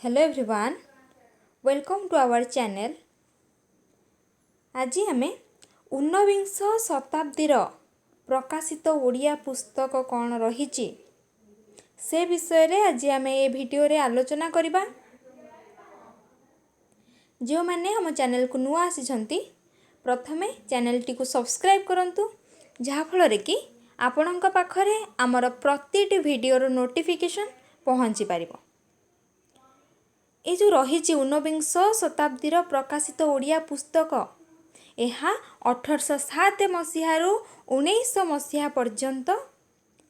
Hello everyone, welcome to our channel. आज आम ऊनविंश शताब्दीर प्रकाशित ओडिया पुस्तक कौन रही से विषय रे आज आम ये वीडियो रे आलोचना करबा। जो मैंने हम चैनल को नुआ आसी प्रथमे चैनल टी को सब्सक्राइब करंतु, जहा फल कि आपणक पाखरे आमर प्रति वीडियो नोटिफिकेशन पहुँची पारिबो। ये जो रही ऊनविंश शताब्दीर प्रकाशित ओडिया पुस्तक, यह 1807 मसीहारू 1900 मसीहा पर्यंत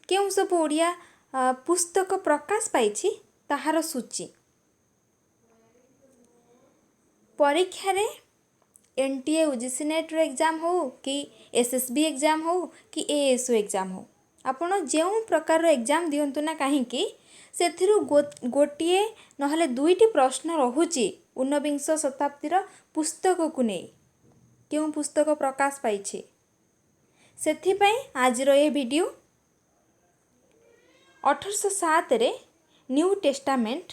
क्यों सब ओडिया पुस्तक प्रकाश पाई ताहार सूची। परीक्षा रे एनटीए यूजीसी नेट एग्जाम हो कि एसएसबी एग्जाम हो कि एएसओ एग्जाम हो, आपण जो प्रकार एग्जाम दिंतु ना कहीं से गोटे नहले दुईटी प्रश्न रहुची ऊनविंश शताब्दीर पुस्तक को नहीं क्यों पुस्तक प्रकाश पाई। आज ये वीडियो 1807 रे न्यू टेस्टामेंट,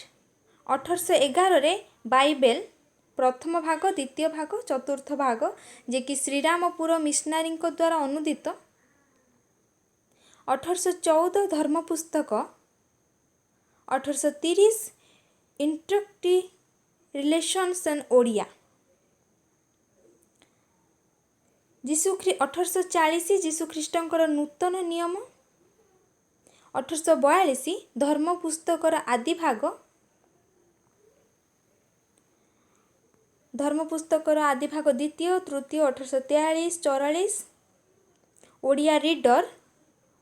1811 रे बाइबल प्रथम भाग, द्वितीय भाग, चतुर्थ भाग जे कि श्रीरामपुर मिशनारी द्वारा अनुदित, 1814 धर्म पुस्तक, 1830 इंट्रोडक्टरी रिलेशंस एंड ओडिया, 1840 जीशुख्रीष्टर नूतन नियम, 1842 धर्म पुस्तकर आदि भाग, धर्म पुस्तकर आदि भाग द्वितीय तृतीय, 1843 44 ओडिया रीडर,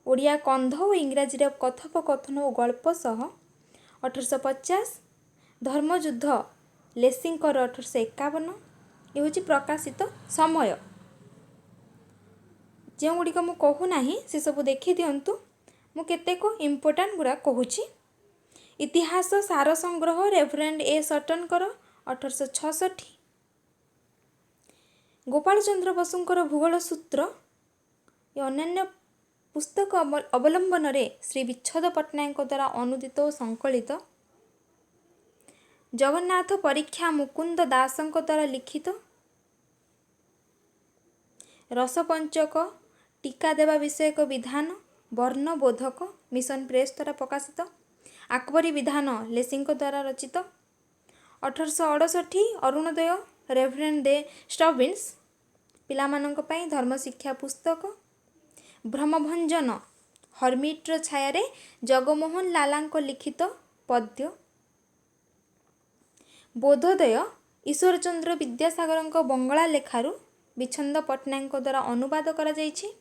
ओडिया कंध और इंग्राजी कथोपकथन और गल्प सह, 1850 धर्मयुद्ध लेसिंकर 1851। ये हूँ प्रकाशित समय। जो गुड़िक मु कहूना से सब देखी दिंतु, मु केतेक इम्पोर्टाट गुड़ा कहूँ। इतिहास सार संग्रह रेवरेंड ए सटनकर 1866, गोपाल चंद्र बसुंकर भूगोल सूत्र, ये अन्य पुस्तक अवलंबन रे श्री विच्छोद पट्टनायक द्वारा अनुदित और संकलित, जगन्नाथ परीक्षा मुकुंद दासंक द्वारा लिखित, रसपंचक टीका देवा विषयक विधान वर्ण बोधक मिशन प्रेस द्वारा प्रकाशित, आकबरी विधान लेसिंक द्वारा रचित, 1868 अरुणोदय रेवरेंड दे स्टबिन्स पिलामानंक पई धर्म शिक्षा पुस्तक, ब्रह्मभंजन हर्मिट्र छाया जगमोहन लालांक लिखित पद्य, बोधोदय ईश्वरचंद्र विद्यासागर बंगला लेखारू विच्छंद पट्टनायक द्वारा अनुवाद करा जाइछि,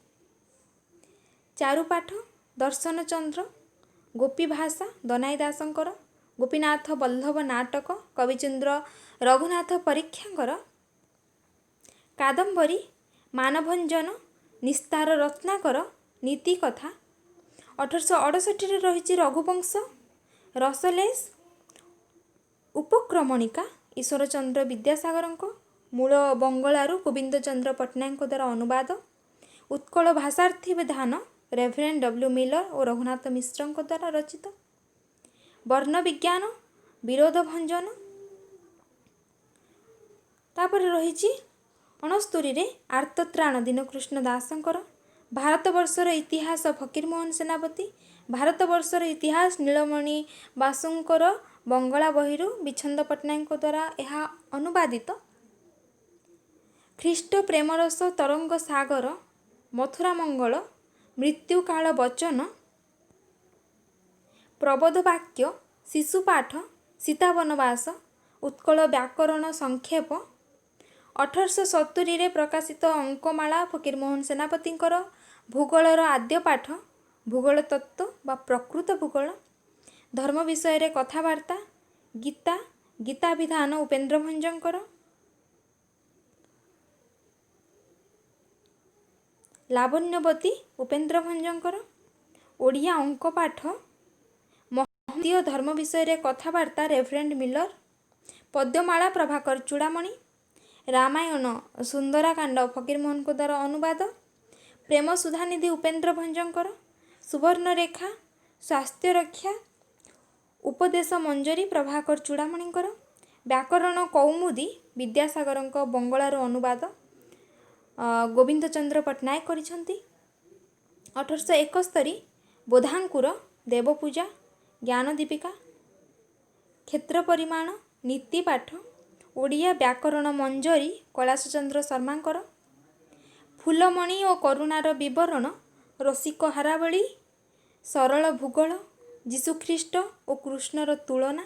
चारुपाठ दर्शन चंद्र गोपी भाषा दनाई दासंकर, गोपीनाथ बल्लभ नाटक कविचंद्र रघुनाथ परीक्षांकर, कादंबरी मानभंजन निस्तार रत्नाकर नीति कथा, 1868 रही रघुवंश रसलेस उपक्रमणिका ईश्वरचंद्र विद्यासागर मूल बंगलारू गोविंद चंद्र पट्टनायक द्वारा अनुवाद, उत्कल भाषार्थी विधान रेवरेंड डब्ल्यू मिलर और रघुनाथ मिश्र द्वारा रचित, वर्ण विज्ञान विरोध भंजन, तापर रही 69 आर्तत्राण दीनकृष्ण दासंकर, भारतवर्षर इतिहास फकीरमोहन सेनापति, भारतवर्षर इतिहास नीलमणि बासुंकर बंगला बहिरू विच्छंद पट्टनायक द्वारा यह अनुवादित, ख्रीष्ट प्रेमरस तरंग सागर मथुरा मंगल मृत्युकाल वचन, प्रबोध वाक्य शिशुपाठ सीता वनवास, उत्कल व्याकरण संक्षेप, 1870 प्रकाशित अंकमाला फकीरमोहन सेनापतिंकर भूगोलर आद्य पाठ भूगोल तत्व बा प्रकृत भूगोल, धर्म विषय रे कथावार्ता गीता गीता विधान उपेन्द्र भंजंकर, लावण्यवती उपेन्द्र भंजंकर, ओडिया अंक पाठ महतीय धर्म विषय रे कथावार्ता रेवरेंड मिलर, पद्यमाला प्रभाकर चूड़ामणि, रामायण सुंदराकांड फकीरमोहन द्वारा अनुवाद, प्रेम सुधानिधि उपेन्द्र भंजंकर, सुवर्णरेखा स्वास्थ्य रक्षा उपदेश मंजरी प्रभाकर चूड़ामणिଙ୍କର, व्याकरण कौमुदी विद्यासागरଙ୍କ बंगलार अनुवाद गोविंद चंद्र पट्टनायक କରିଛନ୍ତି। 1871 बोधांकुर देवपूजा ज्ञान दीपिका क्षेत्र परिमाण नीति पाठ ओडिया व्याकरण मंजरी कैलाश चंद्र शर्माଙ୍କର, फूलमणि और करुणार विवरण रसिक हारावली, सरल भूगोल जीशुख्रीष्ट और कृष्णर तुलना,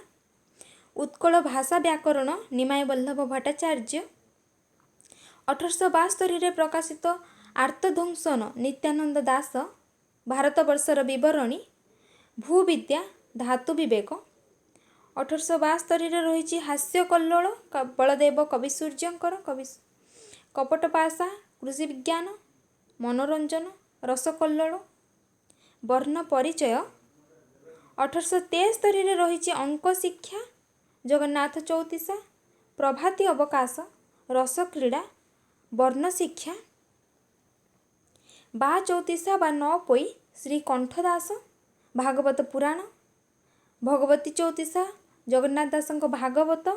उत्कल भाषा व्याकरण निमाय वल्लभ भट्टाचार्य, 1872 प्रकाशित आर्तध्वंसन नित्यानंद दास, भारतवर्षर विवरणी भूविद्या धातु विवेक, 1872 रही हास्य कल्लोल बलदेव कविसूर्यंकर कपटपाशा कृषि विज्ञान मनोरंजन रसकल्लोल वर्ण परिचय, 1873 रही अंक शिक्षा जगन्नाथ चौतीसा, प्रभाती अवकाश रसक्रीड़ा वर्ण शिक्षा, बा चौतीसा बा न पोई श्री कंठदास भागवत पुराण, भगवती चौतीसा जगन्नाथ दासଙ୍କ भागवत,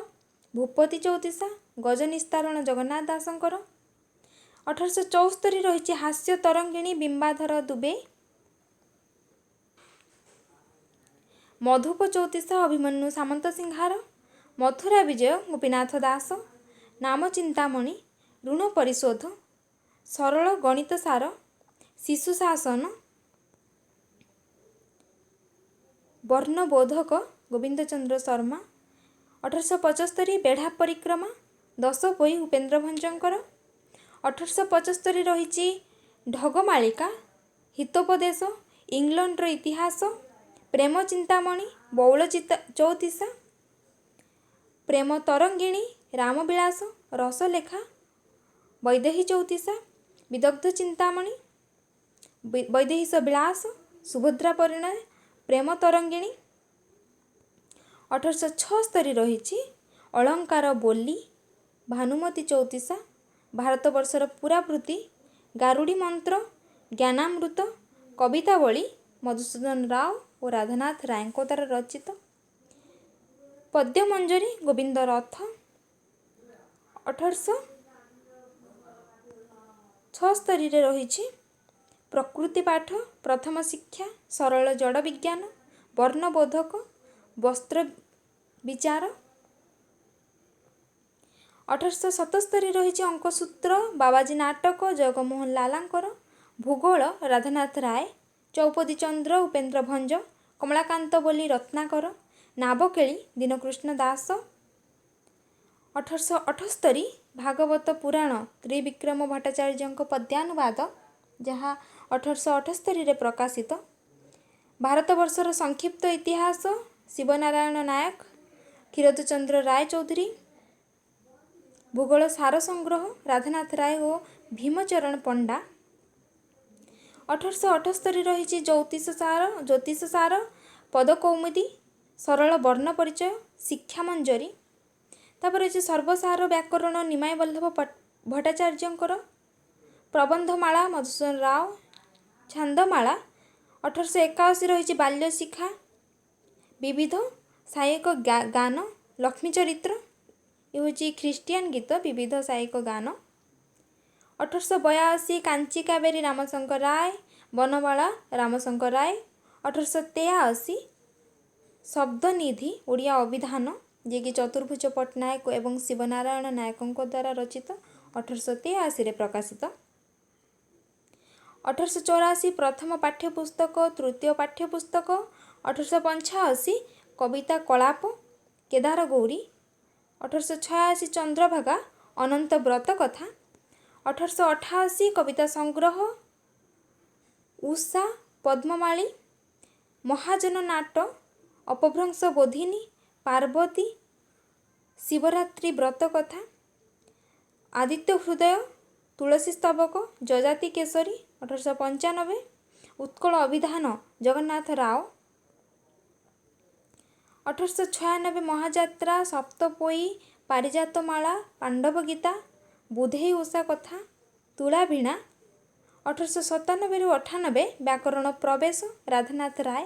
भूपति चौतीसा गजनिस्तारण जगन्नाथ दासଙ୍କର, 1874 रही हास्य तरंगिणी बिंबाधर दुबे, मधुप चौतीसा अभिमन्यु सामंत सिंहार, मथुरा विजय गोपीनाथ दास, नाम चिंतामणि ऋण परिशोध, सरल गणित सार शिशु शासन, वर्णबोधक गोविंद चंद्र शर्मा, 1875 बेढ़ा परिक्रमा दस पोई उपेन्द्र भंजंकर, 1875 रही ढगमालिका हितोपदेश इंग्लैंडर इतिहास, प्रेम चिंतामणि बौल चौतीसा, प्रेम तरंगिणी रामविलास रसलेखा वैदेही चौतीसा, विदग्ध चिंतामणि वैदेहीश विलास सुभद्रा परिणय प्रेम तरंगिणी, 1876 रही अलंकार बोली भानुमती चौतीसा, भारतवर्षर पुरावृत्ति गारुड़ी मंत्र ज्ञानामृत कवितावली मधुसूदन राव और राधानाथ रायଙ୍କ द्वारा रचित, पद्यमंजरी गोविंद रथ, 1876 रही प्रकृति पाठ प्रथम शिक्षा सरल जड़ विज्ञान वर्णबोधक वस्त्र विचार, 1877 रही अंकसूत्र बाबाजी नाटक जगमोहन लालांकर, भूगोल राधानाथ राय, चौपदी चंद्र उपेन्द्र भंज, कमलाकांत बोली रत्नाकर, नाबकेली दीनकृष्ण दास, 1878 भागवत पुराण त्रिविक्रम भट्टाचार्य पद्यानुवाद जहाँ 1878 प्रकाशित, भारतवर्षर संक्षिप्त इतिहास शिवनारायण नायक क्षीरद चंद्र राय चौधरी, भूगोल सार संग्रह राधानाथ राय और भीमचरण पंडा, 1878 रही ज्योतिष सार पदकौमुदी सरल वर्ण परिचय शिक्षा मंजरी, तापर रही सर्वसार व्याकरण निमाय वल्लभ भट्टाचार्यंकर, प्रबंधमाला मधुसूदन राव, छांदमाला, 1881 रही बाल्य शिखा विविध सायिक गान लक्ष्मी चरित्र ये हूँ ख्रीष्टियान गीत विविध सायिक गान, 1882 कांची कावेरी रामशंकर राय बनवाला रामशंकर राय, 1883 शब्दनिधि ओडिया अभिधान जे कि चतुर्भुज पट्टनायक एवं शिवनारायण नायकों द्वारा रचित 1883 प्रकाशित, 1884 प्रथम पाठ्यपुस्तक तृतीय पाठ्यपुस्तक, 1885 कविता कलाप केदार गौरी, 1886 चंद्रभागा अनंत व्रत कथा, 1888 कविता संग्रह उषा पद्ममाली, महाजन नाट अपभ्रंश बोधिनी पार्वती शिवरात्रि व्रत कथा, आदित्य हृदय तुलसी स्तबक जजाति केसरी 1895, उत्कल अभिधान जगन्नाथ राव, 1896 महाजात्रा सप्तपोई पारिजातमाला पांडव गीता बुधेई उषा कथा तुला वीणा, 1897 98 व्याकरण प्रवेश राधानाथ राय,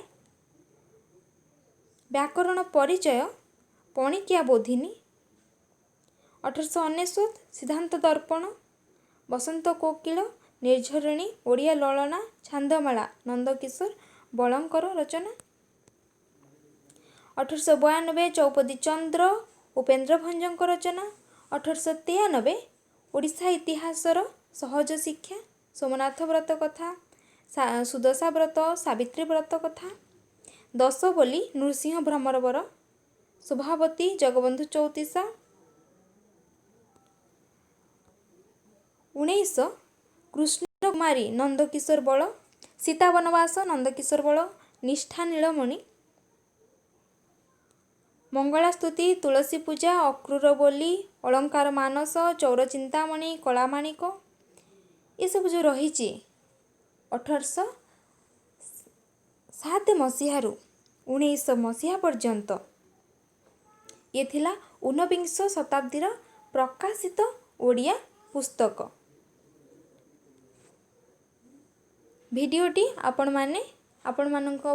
व्याकरण परिचय पणिकिया बोधिनी। 1899 सिद्धांत दर्पण, बसंत कोकिल, निर्झरिणी, ओडिया ललना, छांदमाला नंदकिशोर बलंकर रचना। 1892 चौपदी चंद्र, उपेन्द्र भंजଙ୍କ रचना। 1893 ओडिशा इतिहासर सहज शिक्षा, सोमनाथ व्रत कथा, सुदशा व्रत, सावित्री व्रत कथा। 10 बोली नृसिंह भ्रमरवर, शोभावती जगबंधु चौतीसा। 19 कृष्ण कुमारी नंदकिशोर बल, सीता वनवास नंदकिशोर बल, निष्ठा नीलमणि। मंगला स्तुति, तुलसी पूजा, अक्रूर बोली, अलंकार मानस, चौर चिंतामणि, कलामाणिक। ये सब जो रही 1807 मसीहारू 1900 मसीहा पर्यंत ये थिला ऊनविंश शताब्दीर प्रकाशित ओडिया पुस्तक। भिडियोटी आपण मानक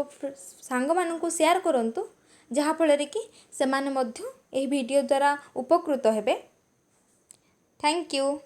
सांग मानकु शेयर करंतु, जहाँ फल कि सेमाने मध्य एही भिडियो द्वारा उपकृत हेबे। Thank you.